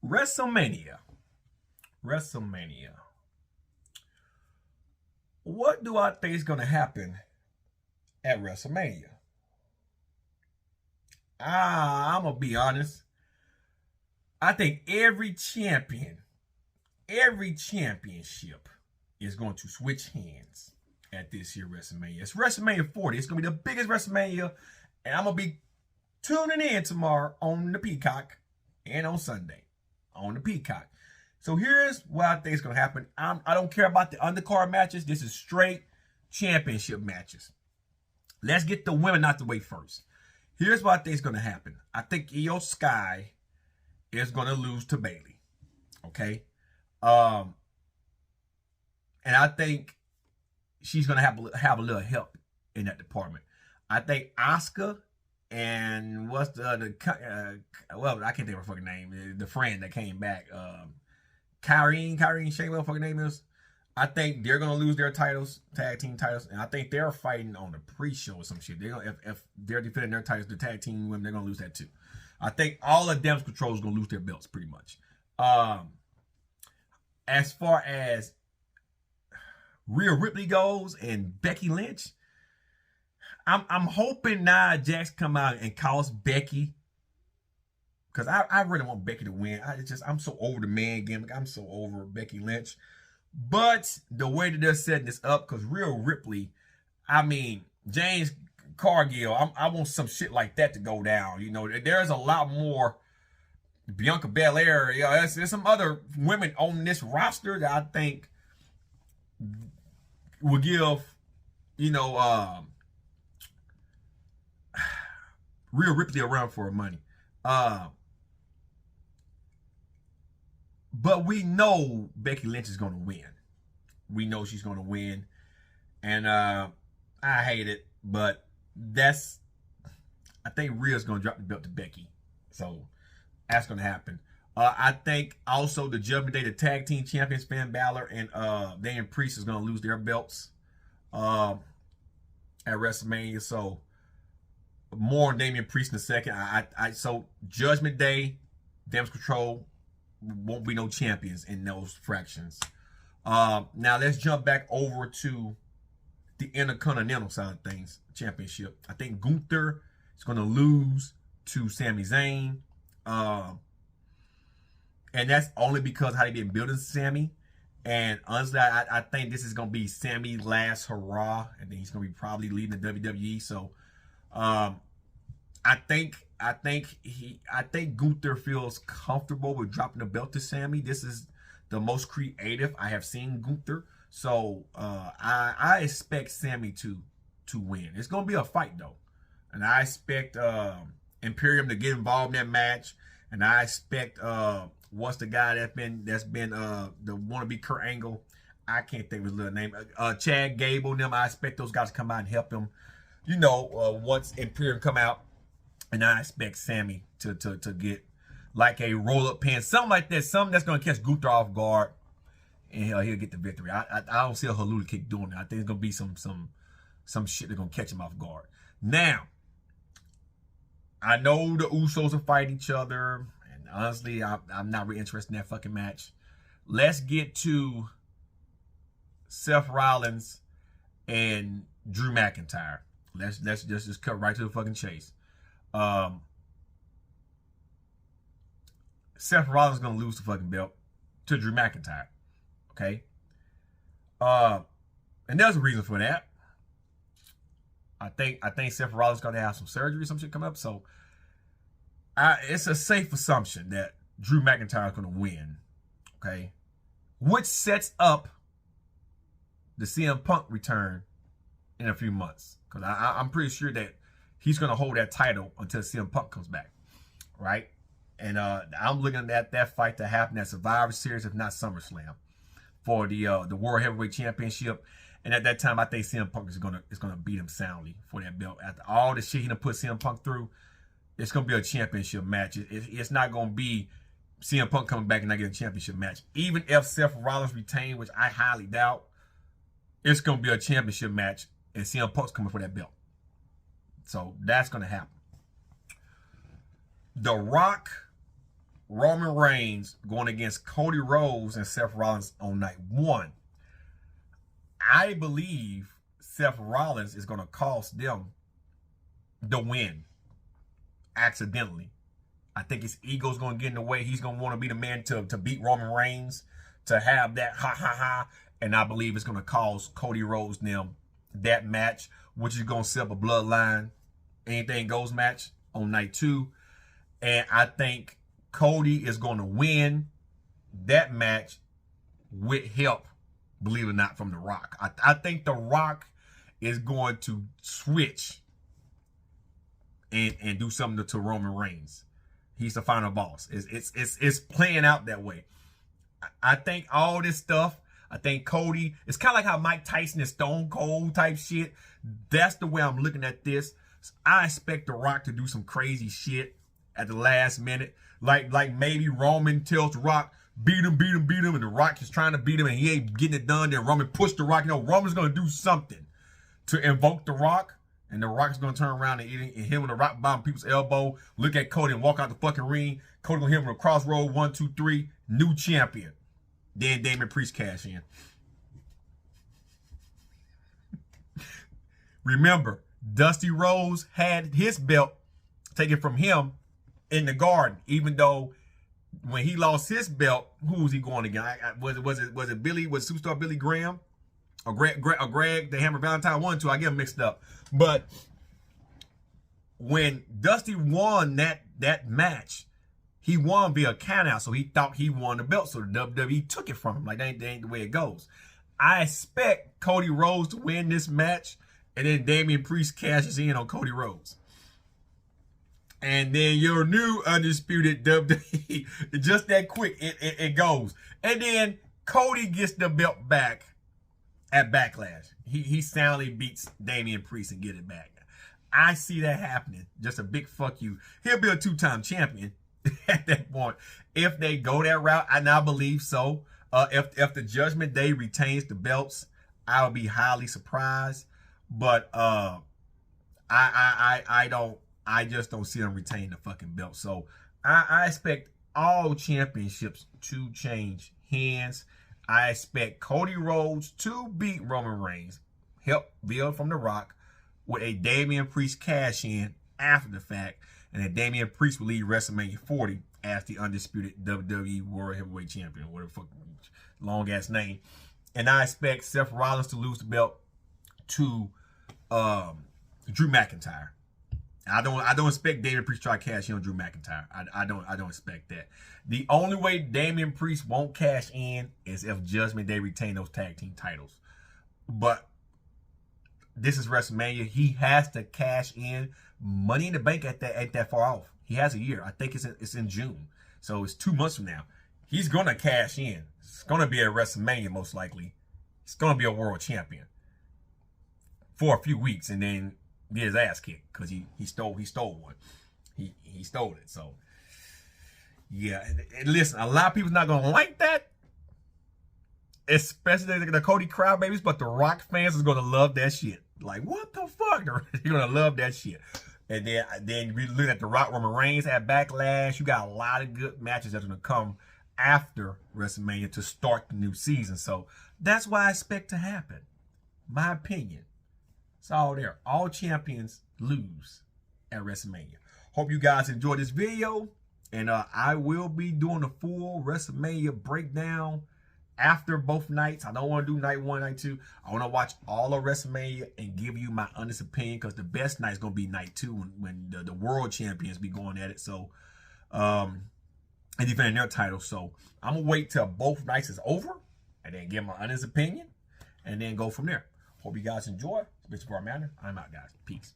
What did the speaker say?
WrestleMania. WrestleMania. What do I think is going to happen at WrestleMania? I'm going to be honest. I think every championship is going to switch hands at this year WrestleMania. It's WrestleMania 40. It's going to be the biggest WrestleMania, and I'm going to be tuning in tomorrow on the Peacock and on Sunday on the Peacock. So here's what I think is going to happen. I don't care about the undercard matches. This is straight championship matches. Let's get the women out the way first. Here's what I think is going to happen. I think Io Sky is going to lose to Bayley. Okay? And I think she's going to have a little help in that department. I think Asuka and what's the other, well, I can't think of her fucking name. The friend that came back, Kyrene Shane, what her fucking name is. I think they're gonna lose their titles, tag team titles, and I think they're fighting on the pre-show or some shit. They're gonna, if they're defending their titles, the tag team women, they're gonna lose that too. I think all of Damage Control is gonna lose their belts pretty much. As far as Rhea Ripley goes and Becky Lynch, I'm hoping Nia Jax come out and cost Becky, because I really want Becky to win. I'm so over the man gimmick. I'm so over Becky Lynch. But the way that they're setting this up, because Rhea Ripley, I mean, James Cargill, I want some shit like that to go down. You know, there's a lot more. Bianca Belair, you know, there's some other women on this roster that I think will give, you know, Rhea Ripley a run for her money. But we know Becky Lynch is going to win. We know she's going to win. And I hate it, but I think Rhea's going to drop the belt to Becky. So that's going to happen. I think also the Judgment Day, the tag team champions, Finn Balor and Damian Priest is going to lose their belts at WrestleMania. So more on Damian Priest in a second. So Judgment Day, Damage Control won't be no champions in those fractions. Now let's jump back over to the Intercontinental side of things, championship. I think Gunther is going to lose to Sami Zayn. And that's only because how they've been building Sami. And honestly, I think this is going to be Sami's last hurrah. And then he's going to be probably leaving the WWE. So I think Gunther feels comfortable with dropping the belt to Sami. This is the most creative I have seen Gunther. So I expect Sami to win. It's gonna be a fight though, and I expect Imperium to get involved in that match. And I expect what's the guy that's been the wannabe Kurt Angle? I can't think of his little name. Chad Gable and them. I expect those guys to come out and help them. You know, once Imperium come out. And I expect Sami to get like a roll-up pin, something like that, something that's going to catch Gunther off guard, and he'll get the victory. I don't see a Hallelujah Kick doing that. I think it's going to be some shit that's going to catch him off guard. Now, I know the Usos will fight each other, and honestly, I'm not really interested in that fucking match. Let's get to Seth Rollins and Drew McIntyre. Let's just cut right to the fucking chase. Seth Rollins is going to lose the fucking belt to Drew McIntyre. Okay? And there's a reason for that. I think Seth Rollins is going to have some surgery or some shit come up. So it's a safe assumption that Drew McIntyre is going to win. Okay? Which sets up the CM Punk return in a few months. Because I'm pretty sure that he's going to hold that title until CM Punk comes back, right? And I'm looking at that fight to happen at Survivor Series, if not SummerSlam, for the World Heavyweight Championship. And at that time, I think CM Punk is gonna beat him soundly for that belt. After all the shit he done put CM Punk through, it's gonna be a championship match. It's not gonna be CM Punk coming back and not getting a championship match. Even if Seth Rollins retained, which I highly doubt, it's gonna be a championship match, and CM Punk's coming for that belt. So that's going to happen. The Rock, Roman Reigns going against Cody Rhodes and Seth Rollins on night 1. I believe Seth Rollins is going to cost them the win accidentally. I think his ego's going to get in the way. He's going to want to be the man to beat Roman Reigns, to have that ha. And I believe it's going to cost Cody Rhodes them that match, which is going to set up a bloodline anything goes match on night 2. And I think Cody is going to win that match with help, believe it or not, from The Rock. I think The Rock is going to switch and do something to Roman Reigns. He's the final boss. It's playing out that way. I think all this stuff, I think Cody, it's kind of like how Mike Tyson is Stone Cold type shit. That's the way I'm looking at this. I expect The Rock to do some crazy shit at the last minute. Like maybe Roman tells The Rock, beat him, and The Rock is trying to beat him and he ain't getting it done. Then Roman pushed The Rock. You know, Roman's going to do something to invoke The Rock. And The Rock's going to turn around and hit him with a rock bomb people's elbow, look at Cody and walk out the fucking ring. Cody going to hit him with a crossroad, 1, 2, 3, new champion. Then Damian Priest cash in. Remember, Dusty Rhodes had his belt taken from him in the Garden, even though when he lost his belt, who was he going against? Was it Billy? Was Superstar Billy Graham? Or Greg the Hammer Valentine? 1, 2, I get them mixed up. But when Dusty won that match, he won via countout, so he thought he won the belt. So the WWE took it from him. Like, that ain't the way it goes. I expect Cody Rhodes to win this match, and then Damian Priest cashes in on Cody Rhodes. And then your new undisputed WWE, just that quick, it goes. And then Cody gets the belt back at Backlash. He soundly beats Damian Priest and get it back. I see that happening. Just a big fuck you. He'll be a 2-time champion at that point. If they go that route, and I believe so. If the Judgment Day retains the belts, I would be highly surprised. But I just don't see them retain the fucking belt. So I expect all championships to change hands. I expect Cody Rhodes to beat Roman Reigns, help build from The Rock, with a Damian Priest cash in after the fact, and then Damian Priest will lead WrestleMania 40 as the undisputed WWE World Heavyweight Champion, whatever the fuck long ass name. And I expect Seth Rollins to lose the belt to Drew McIntyre. I don't expect Damian Priest to try to cash in on Drew McIntyre. I don't expect that. The only way Damian Priest won't cash in is if Judgment Day retain those tag team titles. But this is WrestleMania. He has to cash in. Money in the Bank ain't that far off. He has a year. I think it's in June. So it's 2 months from now. He's gonna cash in. It's gonna be at WrestleMania most likely. He's gonna be a world champion for a few weeks and then get his ass kicked because he stole one. He stole it. So yeah, and listen, a lot of people's not gonna like that, especially the Cody crybabies, but the Rock fans is gonna love that shit. Like, what the fuck? They're gonna love that shit. And then we look at the Rock Roman Reigns at Backlash. You got a lot of good matches that's gonna come after WrestleMania to start the new season. So that's what I expect to happen. My opinion. It's all there. All champions lose at WrestleMania. Hope you guys enjoyed this video. And I will be doing a full WrestleMania breakdown after both nights. I don't want to do night 1, night 2. I want to watch all of WrestleMania and give you my honest opinion, because the best night's going to be night 2 when the world champions be going at it. So, and defending their title. So I'm going to wait till both nights is over and then give my honest opinion and then go from there. Hope you guys enjoy. Predictions For Matner. I'm out, guys. Peace.